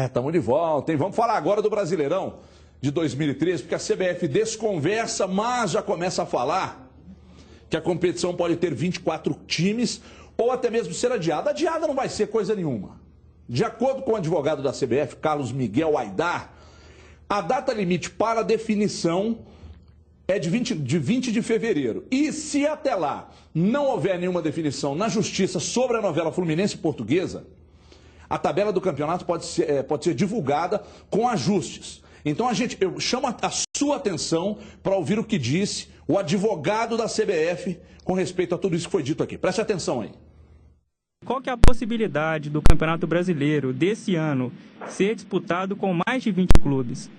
Estamos de volta, hein? Vamos falar agora do Brasileirão de 2013, porque a CBF desconversa, mas já começa a falar que a competição pode ter 24 times ou até mesmo ser adiada. Adiada não vai ser coisa nenhuma. De acordo com o advogado da CBF, Carlos Miguel Aidar, a data limite para definição é de 20 de fevereiro. E se até lá não houver nenhuma definição na justiça sobre a novela Fluminense Portuguesa, a tabela do campeonato pode ser divulgada com ajustes. Então eu chamo a sua atenção para ouvir o que disse o advogado da CBF com respeito a tudo isso que foi dito aqui. Preste atenção aí. Qual que é a possibilidade do Campeonato Brasileiro desse ano ser disputado com mais de 20 clubes?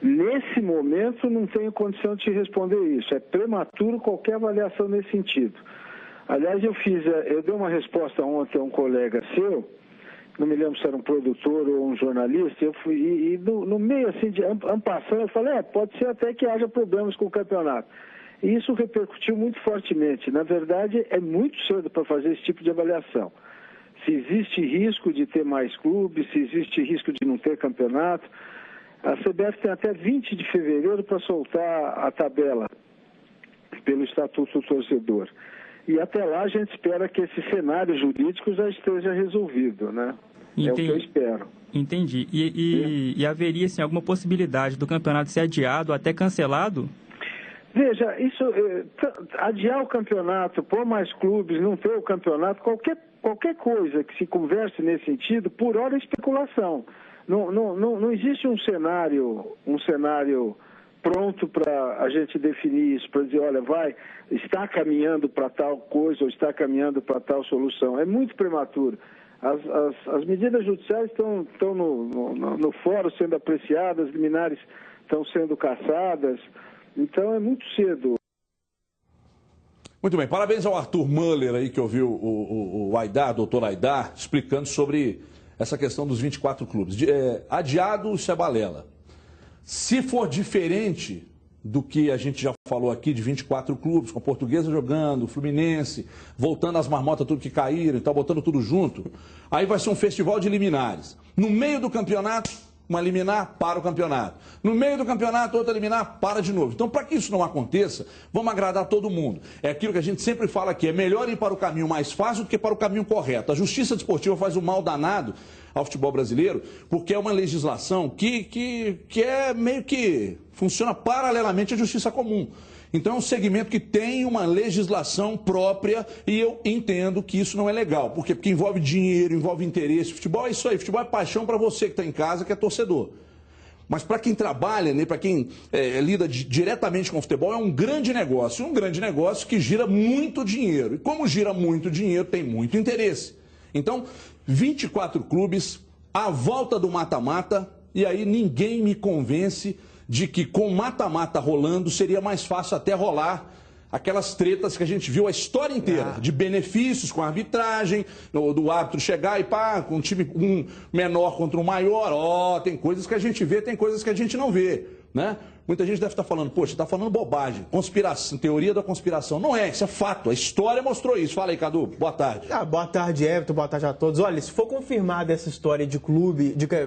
Nesse momento não tenho condição de te responder isso. É prematuro qualquer avaliação nesse sentido. Aliás, eu dei uma resposta ontem a um colega seu, não me lembro se era um produtor ou um jornalista, eu fui, e no meio assim de ampassando, eu falei, pode ser até que haja problemas com o campeonato. E isso repercutiu muito fortemente. Na verdade, é muito cedo para fazer esse tipo de avaliação. Se existe risco de ter mais clubes, se existe risco de não ter campeonato, a CBF tem até 20 de fevereiro para soltar a tabela pelo Estatuto do Torcedor. E até lá a gente espera que esse cenário jurídico já esteja resolvido, né? Entendi. É o que eu espero. Entendi. E haveria, assim, alguma possibilidade do campeonato ser adiado, até cancelado? Veja, adiar o campeonato, pôr mais clubes, não ter o campeonato, qualquer coisa que se converse nesse sentido, por hora é especulação. Não existe um cenário pronto para a gente definir isso, para dizer, olha, está caminhando para tal coisa ou está caminhando para tal solução. É muito prematuro. As medidas judiciais estão no fórum sendo apreciadas, as liminares estão sendo caçadas, então é muito cedo. Muito bem, parabéns ao Arthur Müller aí que ouviu o Aidar, doutor Aidar, explicando sobre essa questão dos 24 clubes. Adiado, isso é balela. Se for diferente do que a gente já falou aqui, de 24 clubes, com a Portuguesa jogando, o Fluminense, voltando as marmotas tudo que caíram e tal, botando tudo junto, aí vai ser um festival de liminares. No meio do campeonato, uma liminar, para o campeonato. No meio do campeonato, outra liminar, para de novo. Então, para que isso não aconteça, vamos agradar todo mundo. É aquilo que a gente sempre fala aqui, é melhor ir para o caminho mais fácil do que para o caminho correto. A justiça desportiva faz um mal danado ao futebol brasileiro, porque é uma legislação que é meio que funciona paralelamente à justiça comum. Então é um segmento que tem uma legislação própria e eu entendo que isso não é legal. Por quê? Porque envolve dinheiro, envolve interesse. Futebol é isso aí, futebol é paixão para você que está em casa, que é torcedor. Mas para quem trabalha, né, para quem lida diretamente com o futebol, é um grande negócio que gira muito dinheiro. E como gira muito dinheiro, tem muito interesse. Então, 24 clubes, a volta do mata-mata, e aí ninguém me convence de que com mata-mata rolando seria mais fácil até rolar aquelas tretas que a gente viu a história inteira, de benefícios com a arbitragem, do árbitro chegar e pá, com um time menor contra um maior, tem coisas que a gente vê, tem coisas que a gente não vê, né? Muita gente deve estar falando, poxa, está falando bobagem, conspiração, teoria da conspiração. Não é, isso é fato, a história mostrou isso. Fala aí, Cadu, boa tarde. Boa tarde, Everton, boa tarde a todos. Olha, se for confirmada essa história de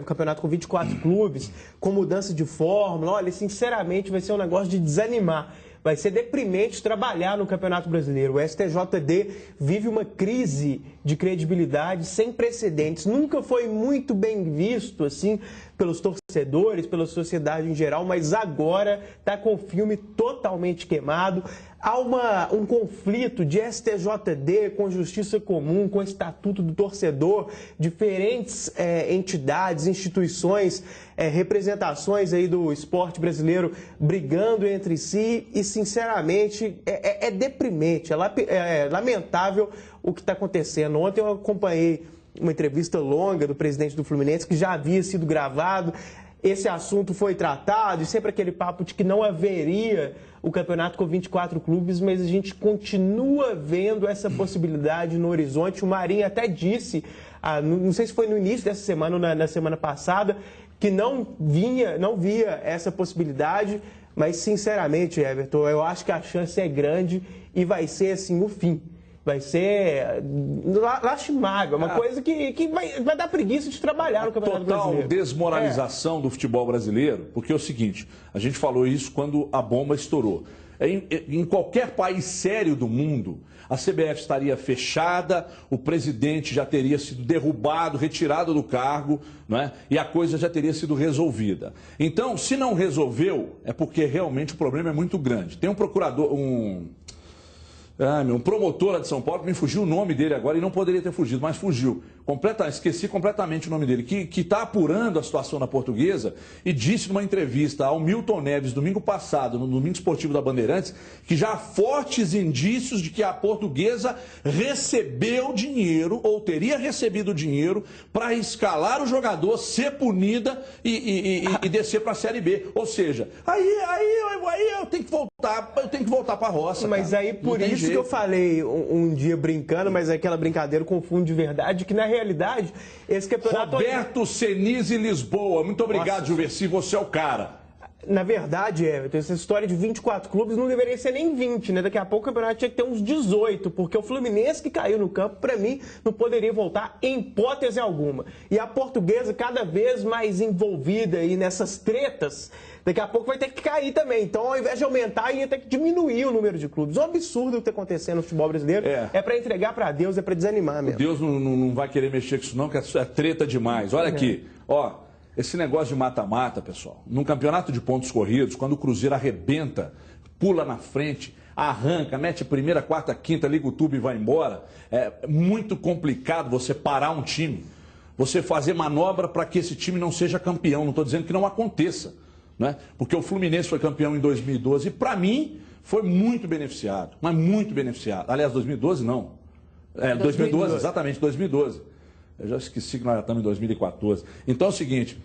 campeonato com 24 clubes, com mudança de fórmula, olha, sinceramente vai ser um negócio de desanimar. Vai ser deprimente trabalhar no Campeonato Brasileiro. O STJD vive uma crise de credibilidade sem precedentes. Nunca foi muito bem visto, assim, pelos torcedores, pela sociedade em geral, mas agora está com o filme totalmente queimado. Há um conflito de STJD com Justiça Comum, com o Estatuto do Torcedor, diferentes entidades, instituições, representações aí do esporte brasileiro brigando entre si e, sinceramente, é deprimente, é lamentável o que está acontecendo. Ontem eu acompanhei uma entrevista longa do presidente do Fluminense, que já havia sido gravado. Esse assunto foi tratado e sempre aquele papo de que não haveria o campeonato com 24 clubes, mas a gente continua vendo essa possibilidade no horizonte. O Marinho até disse, não sei se foi no início dessa semana ou na semana passada, que não via essa possibilidade, mas sinceramente, Everton, eu acho que a chance é grande e vai ser assim o fim. Vai ser lastimável, uma coisa que vai dar preguiça de trabalhar no Campeonato Brasileiro. Total desmoralização do futebol brasileiro, porque é o seguinte, a gente falou isso quando a bomba estourou. Em qualquer país sério do mundo, a CBF estaria fechada, o presidente já teria sido derrubado, retirado do cargo, né? E a coisa já teria sido resolvida. Então, se não resolveu, é porque realmente o problema é muito grande. Tem um procurador, um promotor lá de São Paulo, que me fugiu o nome dele agora e não poderia ter fugido, mas fugiu. Esqueci completamente o nome dele, que está apurando a situação na Portuguesa e disse numa entrevista ao Milton Neves, domingo passado, no Domingo Esportivo da Bandeirantes, que já há fortes indícios de que a Portuguesa recebeu dinheiro, ou teria recebido dinheiro, para escalar o jogador, ser punida e descer para a Série B. Ou seja, aí eu tenho que voltar para a roça. Mas cara, aí por isso que eu falei um dia brincando, mas aquela brincadeira confunde de verdade, que na realidade esse campeonato... Roberto Senise Lisboa, muito obrigado, Gilberci, você é o cara. Na verdade, essa história de 24 clubes não deveria ser nem 20, né? Daqui a pouco o campeonato tinha que ter uns 18, porque o Fluminense que caiu no campo, para mim, não poderia voltar em hipótese alguma. E a Portuguesa cada vez mais envolvida aí nessas tretas, daqui a pouco vai ter que cair também. Então, ao invés de aumentar, ia ter que diminuir o número de clubes. É um absurdo o que está acontecendo no futebol brasileiro. É para entregar para Deus, é para desanimar mesmo. Deus não vai querer mexer com isso não, que é treta demais. Olha aqui, ó... Esse negócio de mata-mata, pessoal, num campeonato de pontos corridos, quando o Cruzeiro arrebenta, pula na frente, arranca, mete a primeira, quarta, quinta, liga o tubo e vai embora, é muito complicado você parar um time, você fazer manobra para que esse time não seja campeão. Não estou dizendo que não aconteça, né? Porque o Fluminense foi campeão em 2012 e, para mim, foi muito beneficiado, mas muito beneficiado. Aliás, 2012 não. 2012, exatamente, 2012. Eu já esqueci que nós já estamos em 2014. Então é o seguinte,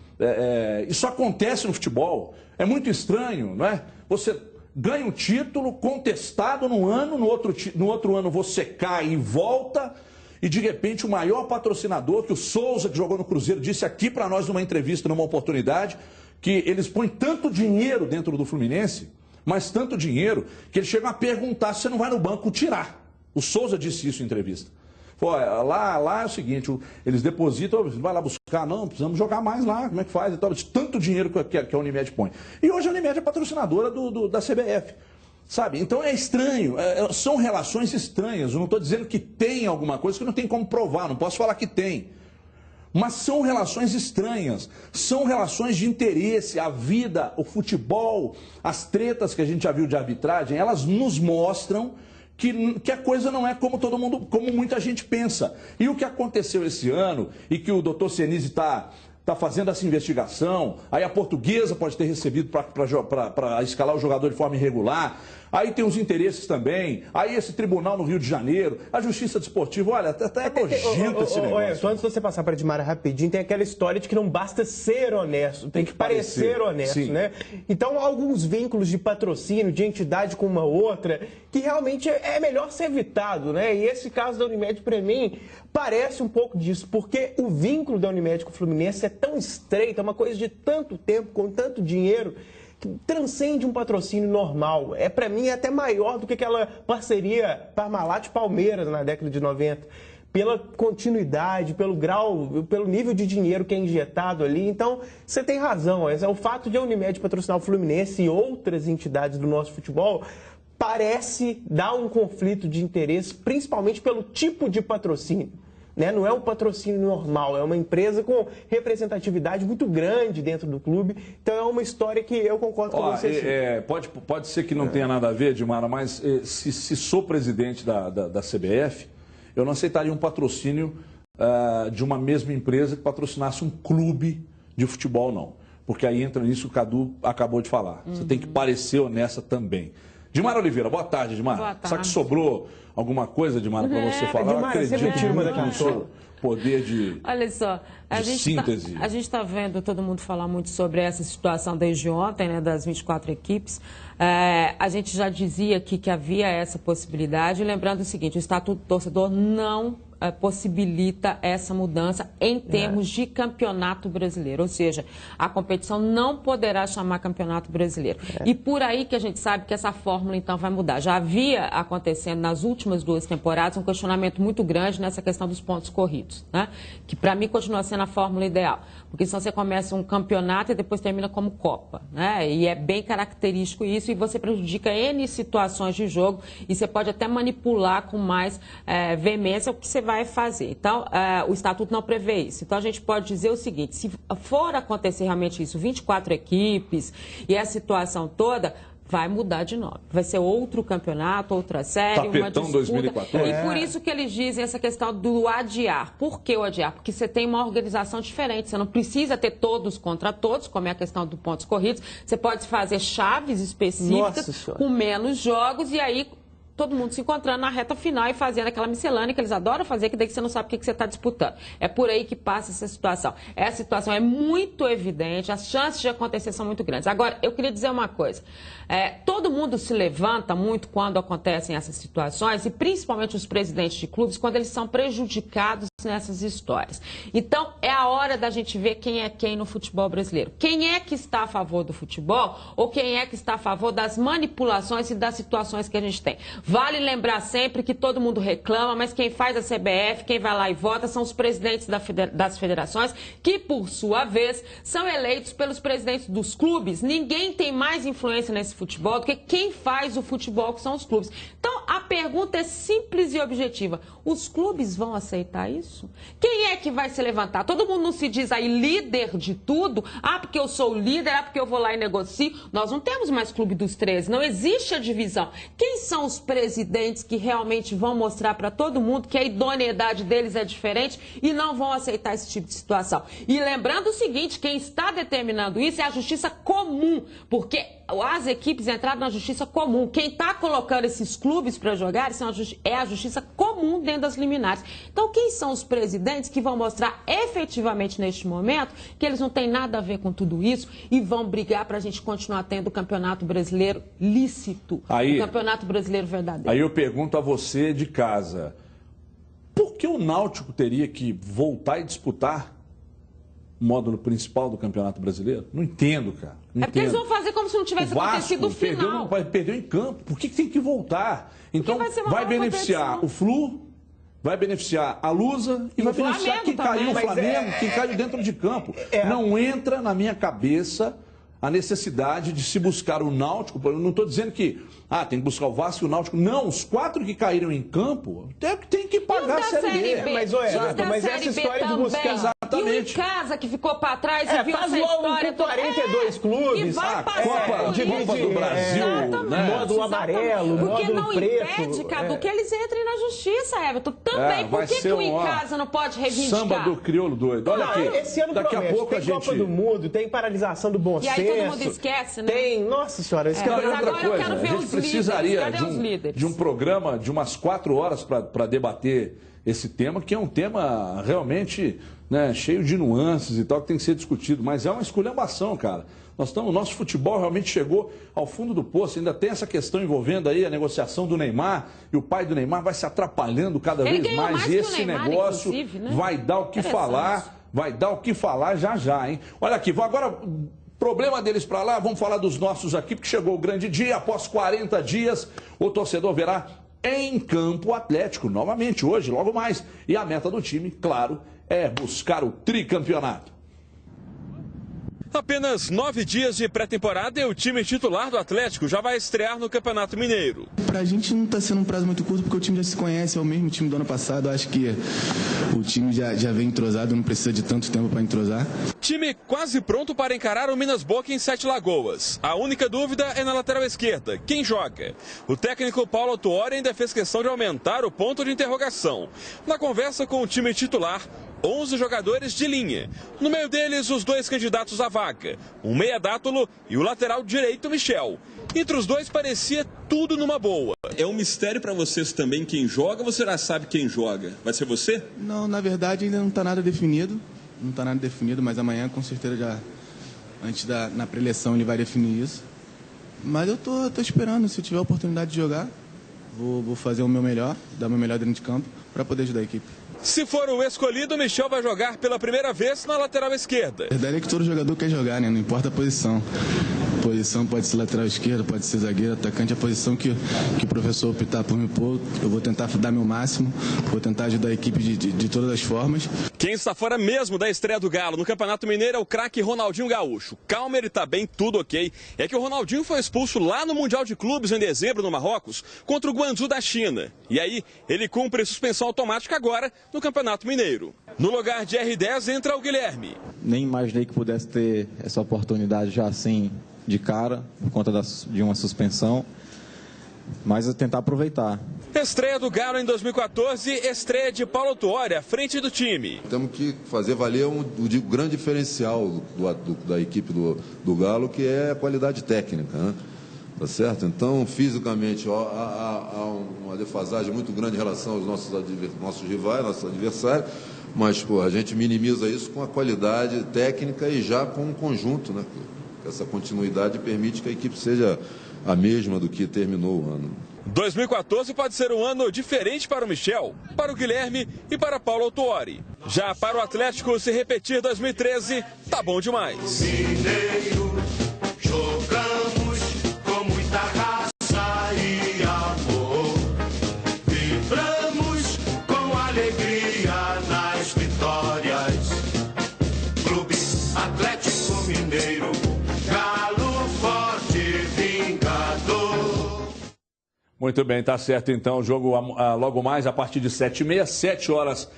isso acontece no futebol, é muito estranho, não é? Você ganha um título contestado num ano, no outro ano você cai e volta, e de repente o maior patrocinador, que o Souza, que jogou no Cruzeiro, disse aqui para nós numa entrevista, numa oportunidade, que eles põem tanto dinheiro dentro do Fluminense, mas tanto dinheiro, que eles chegam a perguntar se você não vai no banco tirar. O Souza disse isso em entrevista. Pô, lá é o seguinte, eles depositam, vai lá buscar, não, precisamos jogar mais lá, como é que faz? Então, tanto dinheiro que a Unimed põe. E hoje a Unimed é patrocinadora da CBF, sabe? Então é estranho, são relações estranhas. Eu não estou dizendo que tem alguma coisa que não tem como provar, não posso falar que tem. Mas são relações estranhas, são relações de interesse. A vida, o futebol, as tretas que a gente já viu de arbitragem, elas nos mostram que a coisa não é como todo mundo, como muita gente pensa. E o que aconteceu esse ano, e que o doutor Senise está fazendo essa investigação, aí a Portuguesa pode ter recebido para escalar o jogador de forma irregular, aí tem os interesses também, aí esse tribunal no Rio de Janeiro, a Justiça Desportiva, olha, até é nojento esse negócio. Antes de você passar para a Edmara rapidinho, tem aquela história de que não basta ser honesto, tem que parecer honesto, sim, né? Então, alguns vínculos de patrocínio, de entidade com uma outra, que realmente é melhor ser evitado, né? E esse caso da Unimed, para mim, parece um pouco disso, porque o vínculo da Unimed com o Fluminense é tão estreito, é uma coisa de tanto tempo, com tanto dinheiro, que transcende um patrocínio normal. Para mim, é até maior do que aquela parceria Parmalat-Palmeiras na década de 90. Pela continuidade, pelo grau, pelo nível de dinheiro que é injetado ali. Então, você tem razão. O fato de a Unimed patrocinar o Fluminense e outras entidades do nosso futebol parece dar um conflito de interesse, principalmente pelo tipo de patrocínio. Né? Não é um patrocínio normal, é uma empresa com representatividade muito grande dentro do clube. Então é uma história que eu concordo com você. Pode ser que não tenha nada a ver, Edmara, mas se sou presidente da CBF, eu não aceitaria um patrocínio de uma mesma empresa que patrocinasse um clube de futebol, não. Porque aí entra nisso que o Cadu acabou de falar. Você tem que parecer honesta também. Edmara Oliveira, boa tarde, Edmara. Boa tarde. Será que sobrou alguma coisa, Edmara, para você falar? Edmara, eu acredito muito no seu poder de Olha só, síntese. A gente está vendo todo mundo falar muito sobre essa situação desde ontem, né, das 24 equipes. A gente já dizia aqui que havia essa possibilidade. Lembrando o seguinte, o Estatuto do Torcedor não possibilita essa mudança em termos de campeonato brasileiro. Ou seja, a competição não poderá chamar campeonato brasileiro. E por aí que a gente sabe que essa fórmula, então, vai mudar. Já havia acontecendo nas últimas 2 temporadas um questionamento muito grande nessa questão dos pontos corridos, né? Que para mim continua sendo a fórmula ideal. Porque senão você começa um campeonato e depois termina como Copa, né? E é bem característico isso, e você prejudica N situações de jogo, e você pode até manipular com mais veemência o que você vai fazer. Então, o Estatuto não prevê isso. Então, a gente pode dizer o seguinte: se for acontecer realmente isso, 24 equipes e a situação toda, vai mudar de nome. Vai ser outro campeonato, outra série, Tapetão uma disputa. 2014. E por isso que eles dizem essa questão do adiar. Por que o adiar? Porque você tem uma organização diferente. Você não precisa ter todos contra todos, como é a questão dos pontos corridos. Você pode fazer chaves específicas com menos jogos, e aí todo mundo se encontrando na reta final e fazendo aquela miscelânea que eles adoram fazer, que daí você não sabe o que você está disputando. É por aí que passa essa situação. Essa situação é muito evidente, as chances de acontecer são muito grandes. Agora, eu queria dizer uma coisa. Todo mundo se levanta muito quando acontecem essas situações, e principalmente os presidentes de clubes, quando eles são prejudicados nessas histórias. Então, é a hora da gente ver quem é quem no futebol brasileiro. Quem é que está a favor do futebol, ou quem é que está a favor das manipulações e das situações que a gente tem. Vale lembrar sempre que todo mundo reclama, mas quem faz a CBF, quem vai lá e vota, são os presidentes das federações, que, por sua vez, são eleitos pelos presidentes dos clubes. Ninguém tem mais influência nesse futebol do que quem faz o futebol, que são os clubes. Então, a pergunta é simples e objetiva. Os clubes vão aceitar isso? Quem é que vai se levantar? Todo mundo não se diz aí líder de tudo? Ah, porque eu sou o líder, ah, porque eu vou lá e negocio. Nós não temos mais clube dos 13, não existe a divisão. Quem são os presidentes que realmente vão mostrar para todo mundo que a idoneidade deles é diferente e não vão aceitar esse tipo de situação? E lembrando o seguinte, quem está determinando isso é a justiça comum, porque as equipes entraram na justiça comum. Quem está colocando esses clubes para jogar é a justiça comum dentro das liminares. Então, quem são os presidentes que vão mostrar efetivamente neste momento que eles não têm nada a ver com tudo isso e vão brigar para a gente continuar tendo o Campeonato Brasileiro lícito, o Campeonato Brasileiro verdadeiro? Aí eu pergunto a você de casa, por que o Náutico teria que voltar e disputar o módulo principal do Campeonato Brasileiro? Não entendo, cara. Não porque eles vão fazer como se não tivesse acontecido o final. Perdeu em campo. Por que tem que voltar? Então, vai beneficiar o Flu, vai beneficiar a Lusa e vai beneficiar quem caiu, o Flamengo, quem caiu dentro de campo. Não entra na minha cabeça a necessidade de se buscar o Náutico. Eu não estou dizendo que tem que buscar o Vasco e o Náutico. Não, os 4 que caíram em campo tem que pagar a Série B. Mas essa história de buscar... Exatamente. E o Casa que ficou para trás e viu essa história... Com 42 clubes, e vai Copa do Brasil, módulo amarelo, porque módulo preto. Porque não impede, Cadu, que eles entrem na justiça, Everton. Também, por que o Icasa não pode reivindicar? Samba do crioulo doido. Olha aqui, esse ano daqui a pouco tem a gente... Copa do Mundo, tem paralisação do bom senso. E aí todo mundo esquece, né? Tem, nossa senhora. Mas agora eu quero ver a gente precisaria de um programa de umas 4 horas para debater esse tema, que é um tema realmente cheio de nuances e tal, que tem que ser discutido. Mas é uma esculhambação, cara. O nosso futebol realmente chegou ao fundo do poço. Ainda tem essa questão envolvendo aí a negociação do Neymar, e o pai do Neymar vai se atrapalhando cada vez mais. E esse negócio vai dar o que falar, já, hein? Olha aqui, agora... Problema deles para lá, vamos falar dos nossos aqui, porque chegou o grande dia. Após 40 dias, o torcedor verá em campo o Atlético novamente hoje, logo mais. E a meta do time, claro, é buscar o tricampeonato. Apenas 9 dias de pré-temporada e o time titular do Atlético já vai estrear no Campeonato Mineiro. Pra gente não tá sendo um prazo muito curto, porque o time já se conhece, é o mesmo time do ano passado. Acho que o time já vem entrosado, não precisa de tanto tempo para entrosar. Time quase pronto para encarar o Minas Boca em 7 Lagoas. A única dúvida é na lateral esquerda, quem joga? O técnico Paulo Autuori ainda fez questão de aumentar o ponto de interrogação. Na conversa com o time titular, 11 jogadores de linha. No meio deles, os 2 candidatos à vaga, o meia Dátulo e o lateral direito Michel. Entre os dois parecia tudo numa boa. É um mistério para vocês também quem joga, ou você já sabe quem joga? Vai ser você? Não, na verdade ainda não está nada definido. Não está nada definido, mas amanhã com certeza na pré-eleição ele vai definir isso. Mas eu tô esperando, se eu tiver a oportunidade de jogar, vou fazer o meu melhor, dar o meu melhor dentro de campo para poder ajudar a equipe. Se for o escolhido, o Michel vai jogar pela primeira vez na lateral esquerda. A verdade é que todo jogador quer jogar, né? Não importa a posição. A posição pode ser lateral esquerda, pode ser zagueiro, atacante. A posição que o professor optar por me pôr, eu vou tentar dar meu máximo, vou tentar ajudar a equipe de todas as formas. Quem está fora mesmo da estreia do Galo no Campeonato Mineiro é o craque Ronaldinho Gaúcho. Calma, ele tá bem, tudo ok. É que o Ronaldinho foi expulso lá no Mundial de Clubes em dezembro no Marrocos contra o Guangzhou da China. E aí, ele cumpre suspensão automática agora no Campeonato Mineiro. No lugar de R10 entra o Guilherme. Nem imaginei que pudesse ter essa oportunidade já assim de cara, por conta de uma suspensão, mas tentar aproveitar. Estreia do Galo em 2014, estreia de Paulo Tuori à frente do time. Temos que fazer valer o grande diferencial da equipe do Galo, que é a qualidade técnica, né? Tá certo? Então, fisicamente, há uma defasagem muito grande em relação aos nossos rivais, nossos adversários, mas a gente minimiza isso com a qualidade técnica e já com um conjunto, né? Essa continuidade permite que a equipe seja a mesma do que terminou o ano. 2014 pode ser um ano diferente para o Michel, para o Guilherme e para Paulo Tuori. Já para o Atlético, se repetir 2013, tá bom demais. Mineiro, jogamos com muita raça e amor. Vibramos com alegria nas vitórias. Clube Atlético Mineiro, Galo forte, vingador. Muito bem, tá certo então. O jogo logo mais a partir de 7h30, 7 horas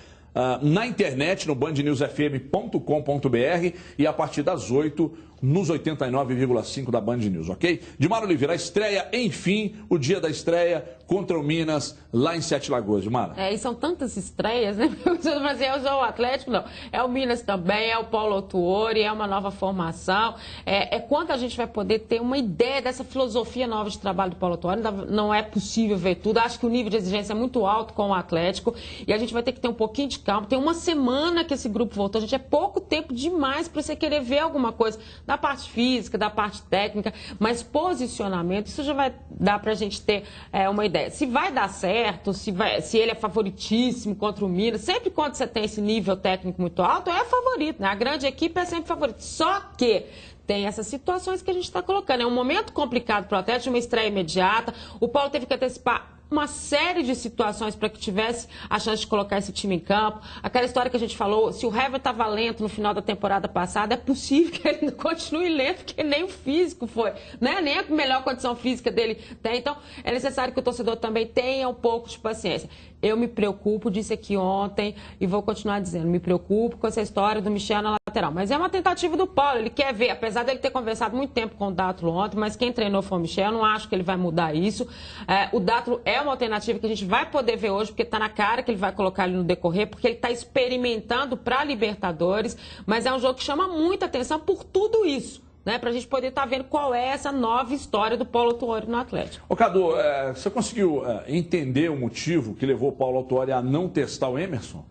na internet, no bandnewsfm.com.br e a partir das 8 nos 89,5 da Band News, ok? Dimara Oliveira, a estreia, enfim, o dia da estreia contra o Minas, lá em Sete Lagoas. Dimara. E são tantas estreias, né? Mas é só o Atlético, não. É o Minas também, é o Paulo Tuori, é uma nova formação. É quando a gente vai poder ter uma ideia dessa filosofia nova de trabalho do Paulo Tuori. Não é possível ver tudo. Acho que o nível de exigência é muito alto com o Atlético e a gente vai ter que ter um pouquinho de calma. Tem uma semana que esse grupo voltou. A gente é pouco tempo demais para você querer ver alguma coisa da parte física, da parte técnica, mas posicionamento, isso já vai dar para a gente ter uma ideia. Se vai dar certo, se ele é favoritíssimo contra o Minas, sempre quando você tem esse nível técnico muito alto, é favorito, né? A grande equipe é sempre favorita. Só que tem essas situações que a gente está colocando. É um momento complicado para o Atlético, uma estreia imediata. O Paulo teve que antecipar uma série de situações para que tivesse a chance de colocar esse time em campo. Aquela história que a gente falou, se o Hever estava lento no final da temporada passada, é possível que ele continue lento, porque nem o físico foi, né? Nem a melhor condição física dele tem. Então, é necessário que o torcedor também tenha um pouco de paciência. Eu me preocupo, disse aqui ontem, e vou continuar dizendo, me preocupo com essa história do Michel na lateral. Mas é uma tentativa do Paulo, ele quer ver, apesar dele ter conversado muito tempo com o Dátilo ontem, mas quem treinou foi o Michel, eu não acho que ele vai mudar isso. O Dátilo é uma alternativa que a gente vai poder ver hoje, porque está na cara que ele vai colocar ali no decorrer, porque ele está experimentando para a Libertadores, mas é um jogo que chama muita atenção por tudo isso, né? Para a gente poder estar vendo qual é essa nova história do Paulo Tuori no Atlético. Ô Cadu, você conseguiu entender o motivo que levou o Paulo Tuori a não testar o Emerson?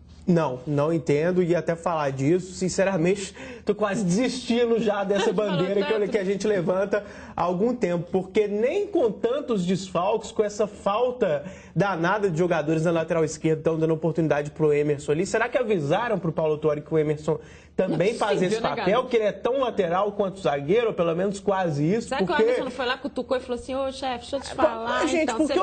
Não entendo, e até falar disso, sinceramente, estou quase desistindo já dessa bandeira que a gente levanta há algum tempo, porque nem com tantos desfalques, com essa falta danada de jogadores na lateral esquerda, estão dando oportunidade para o Emerson ali. Será que avisaram para o Paulo Tuori que o Emerson também faz esse papel, que ele é tão lateral quanto zagueiro, ou pelo menos quase isso? Será que o Emerson não foi lá, cutucou e falou assim, ô chefe, deixa eu te falar, gente, então, porque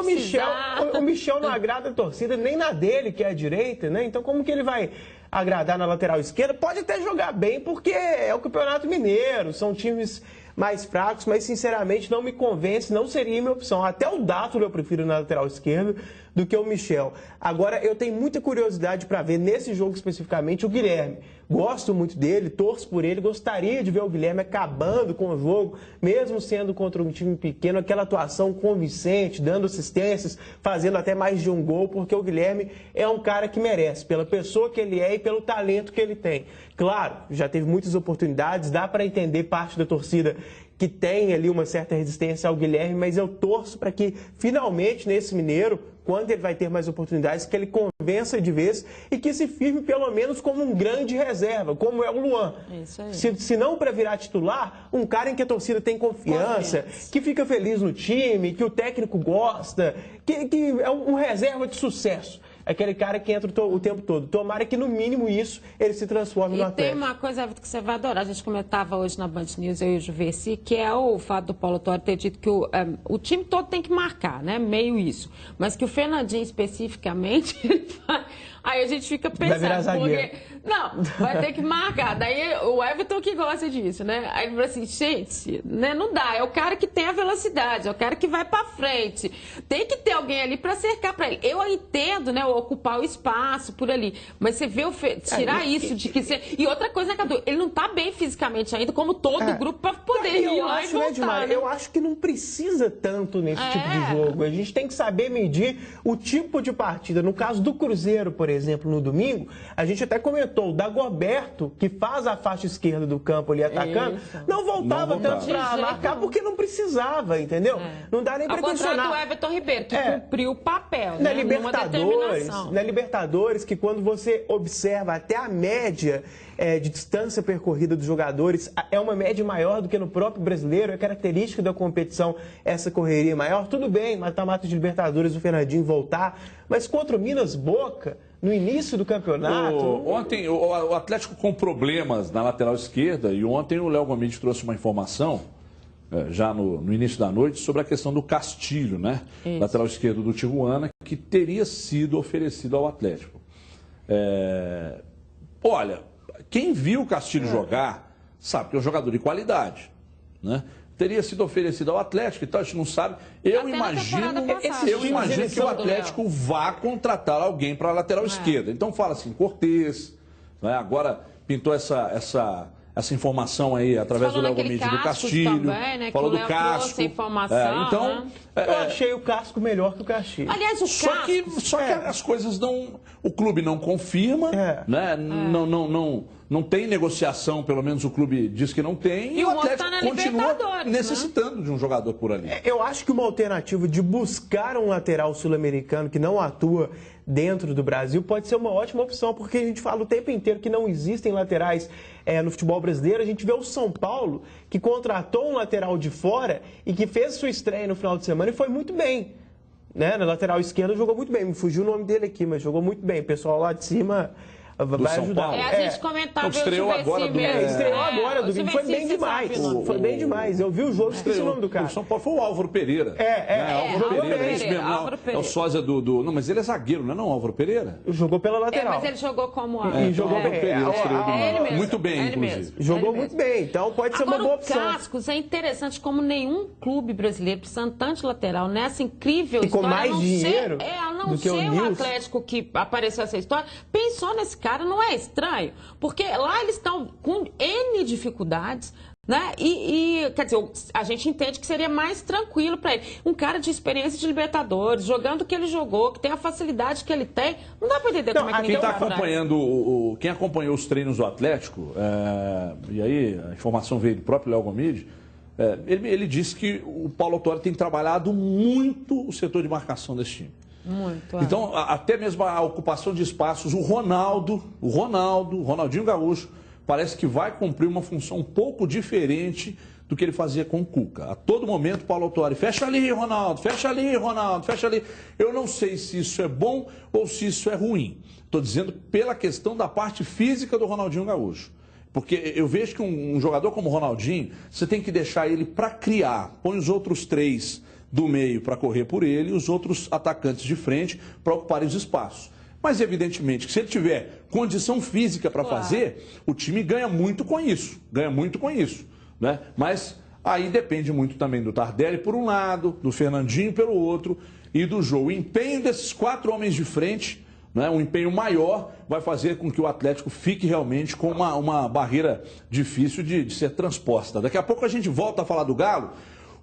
o Michel não agrada a torcida, nem na dele, que é a direita, né? Então como que ele vai agradar na lateral esquerda? Pode até jogar bem, porque é o Campeonato Mineiro, são times mais fracos, mas sinceramente não me convence, não seria minha opção. Até o Dátilo eu prefiro na lateral esquerda do que o Michel. Agora, eu tenho muita curiosidade para ver nesse jogo especificamente o Guilherme. Gosto muito dele, torço por ele, gostaria de ver o Guilherme acabando com o jogo, mesmo sendo contra um time pequeno, aquela atuação convincente, dando assistências, fazendo até mais de um gol, porque o Guilherme é um cara que merece, pela pessoa que ele é e pelo talento que ele tem. Claro, já teve muitas oportunidades, dá para entender parte da torcida que tem ali uma certa resistência ao Guilherme, mas eu torço para que finalmente nesse Mineiro, quando ele vai ter mais oportunidades, que ele convença de vez e que se firme pelo menos como um grande reserva, como é o Luan. Isso aí. Se não para virar titular, um cara em que a torcida tem confiança, que fica feliz no time, que o técnico gosta, que é um reserva de sucesso. aquele cara que entra o tempo todo. Tomara que, no mínimo, isso ele se transforme no Atlético. E tem uma coisa que você vai adorar. A gente comentava hoje na Band News, eu e o Juversi, que é o fato do Paulo Tuori ter dito que o time todo tem que marcar, né? Meio isso. Mas que o Fernandinho, especificamente, aí a gente fica pensando... Vai virar zagueiro. Não, vai ter que marcar. Daí o Everton que gosta disso, né? Aí ele falou assim, gente, né, não dá. É o cara que tem a velocidade, é o cara que vai pra frente. Tem que ter alguém ali pra cercar pra ele. Eu entendo, né, ocupar o espaço por ali. Mas você vê tirar isso de que você... E outra coisa, né, Cadu? Ele não tá bem fisicamente ainda, como todo o grupo, pra poder ir lá e voltar. Né? Eu acho que não precisa tanto nesse tipo de jogo. A gente tem que saber medir o tipo de partida. No caso do Cruzeiro, por exemplo, no domingo, a gente até comentou, o Dagoberto, que faz a faixa esquerda do campo ali atacando, não voltava tanto pra marcar porque não precisava, entendeu? Não dá nem pra questionar. Ao contrário do Everton Ribeiro, que cumpriu o papel, né? Na Libertadores, que quando você observa até a média de distância percorrida dos jogadores, é uma média maior do que no próprio brasileiro, é característica da competição essa correria maior. Tudo bem, mata-mata de Libertadores, o Fernandinho voltar, mas contra o Minas Boca, no início do campeonato... Ontem o Atlético com problemas na lateral esquerda, e ontem o Léo Gomes trouxe uma informação, já no início da noite, sobre a questão do Castilho, né? Isso. Lateral esquerdo do Tijuana, que teria sido oferecido ao Atlético. Olha, quem viu o Castilho jogar sabe que é um jogador de qualidade, né? Teria sido oferecido ao Atlético e tal, a gente não sabe. Eu imagino que o Atlético vá contratar alguém para a lateral esquerda. Então fala assim, Cortez, né? Agora pintou essa informação aí através do Léo Gomes do Castilho. Também, né? Falou do Casco. Então, né? Eu achei o Casco melhor que o Castilho. Aliás, o Casco... Só que as coisas não... O clube não confirma, né? Não tem negociação, pelo menos o clube diz que não tem. E o Atlético continua necessitando de um jogador por ali. Eu acho que uma alternativa de buscar um lateral sul-americano que não atua dentro do Brasil pode ser uma ótima opção, porque a gente fala o tempo inteiro que não existem laterais no futebol brasileiro. A gente vê o São Paulo, que contratou um lateral de fora e que fez sua estreia no final de semana e foi muito bem. Né? Na lateral esquerda jogou muito bem. Me fugiu o nome dele aqui, mas jogou muito bem. O pessoal lá de cima... vai ajudar. A gente comentava estreou agora domingo. Foi bem demais. Foi bem demais. Eu vi o jogo, esqueci o nome do cara. O São Paulo foi o Álvaro Pereira. Álvaro Pereira. É o sósia do... Não, mas ele é zagueiro, não é não, Álvaro Pereira? Jogou pela lateral. Mas ele jogou como jogou bem. Muito bem, inclusive. Jogou muito bem, então pode ser uma boa opção. Agora, o Cascos é interessante como nenhum clube brasileiro precisando tanto de lateral nessa incrível história. E com mais dinheiro do que o Atlético que apareceu essa história, pensou nesse cara, não é estranho? Porque lá eles estão com N dificuldades, né? Quer dizer, a gente entende que seria mais tranquilo para ele. Um cara de experiência de Libertadores, jogando o que ele jogou, que tem a facilidade que ele tem, não dá para entender como é que quem está acompanhando, quem acompanhou os treinos do Atlético, e aí a informação veio do próprio Léo Gomes, ele disse que o Paulo Tuori tem trabalhado muito o setor de marcação desse time. Muito. Então, até mesmo a ocupação de espaços, o Ronaldinho Gaúcho, parece que vai cumprir uma função um pouco diferente do que ele fazia com o Cuca. A todo momento, Paulo Tuori, fecha ali, Ronaldo, fecha ali, Ronaldo, fecha ali. Eu não sei se isso é bom ou se isso é ruim. Estou dizendo pela questão da parte física do Ronaldinho Gaúcho. Porque eu vejo que um jogador como o Ronaldinho, você tem que deixar ele para criar. Põe os outros 3 do meio para correr por ele e os outros atacantes de frente para ocuparem os espaços. Mas, evidentemente, que se ele tiver condição física para fazer, o time ganha muito com isso. Né? Mas aí depende muito também do Tardelli por um lado, do Fernandinho pelo outro e do jogo. O empenho desses 4 homens de frente, né, um empenho maior, vai fazer com que o Atlético fique realmente com uma barreira difícil de ser transposta. Daqui a pouco a gente volta a falar do Galo.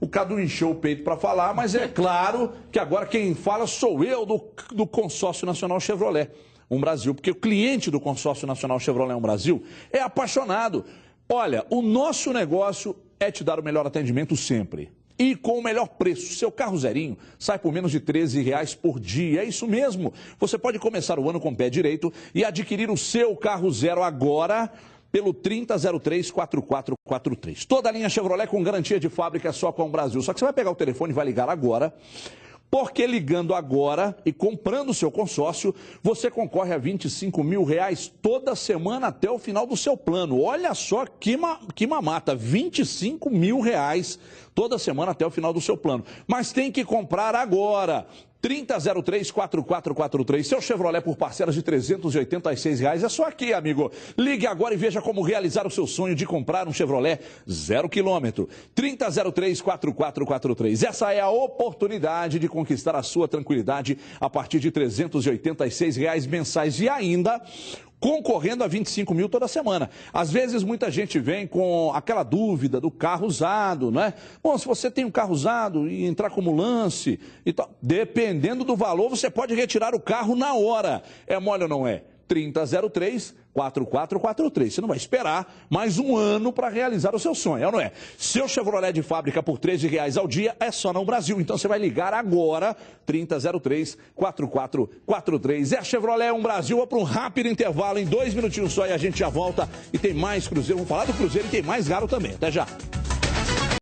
O Cadu encheu o peito para falar, mas é claro que agora quem fala sou eu do Consórcio Nacional Chevrolet Brasil, porque o cliente do Consórcio Nacional Chevrolet Brasil é apaixonado. Olha, o nosso negócio é te dar o melhor atendimento sempre. E com o melhor preço. Seu carro zerinho sai por menos de R$13 por dia. É isso mesmo. Você pode começar o ano com o pé direito e adquirir o seu carro zero agora pelo 3003-4443. Toda a linha Chevrolet com garantia de fábrica só com o Brasil. Só que você vai pegar o telefone e vai ligar agora. Porque ligando agora e comprando o seu consórcio, você concorre a R$25 mil toda semana até o final do seu plano. Olha só que mamata, R$25 mil toda semana até o final do seu plano. Mas tem que comprar agora. 3003-4443, seu Chevrolet por parcelas de R$386. É só aqui, amigo. Ligue agora e veja como realizar o seu sonho de comprar um Chevrolet 0 km. 3003-4443. Essa é a oportunidade de conquistar a sua tranquilidade a partir de R$386 mensais e ainda concorrendo a 25 mil toda semana. Às vezes muita gente vem com aquela dúvida do carro usado, não é? Bom, se você tem um carro usado e entrar como lance e tal, dependendo do valor, você pode retirar o carro na hora. É mole ou não é? 3003-4443. Você não vai esperar mais um ano para realizar o seu sonho, não é? Seu Chevrolet de fábrica por R$13 ao dia é só no Brasil. Então você vai ligar agora, 3003-4443. É a Chevrolet um Brasil. Vou para um rápido intervalo, em 2 minutinhos só, e a gente já volta. E tem mais Cruzeiro. Vamos falar do Cruzeiro e tem mais Galo também. Até já.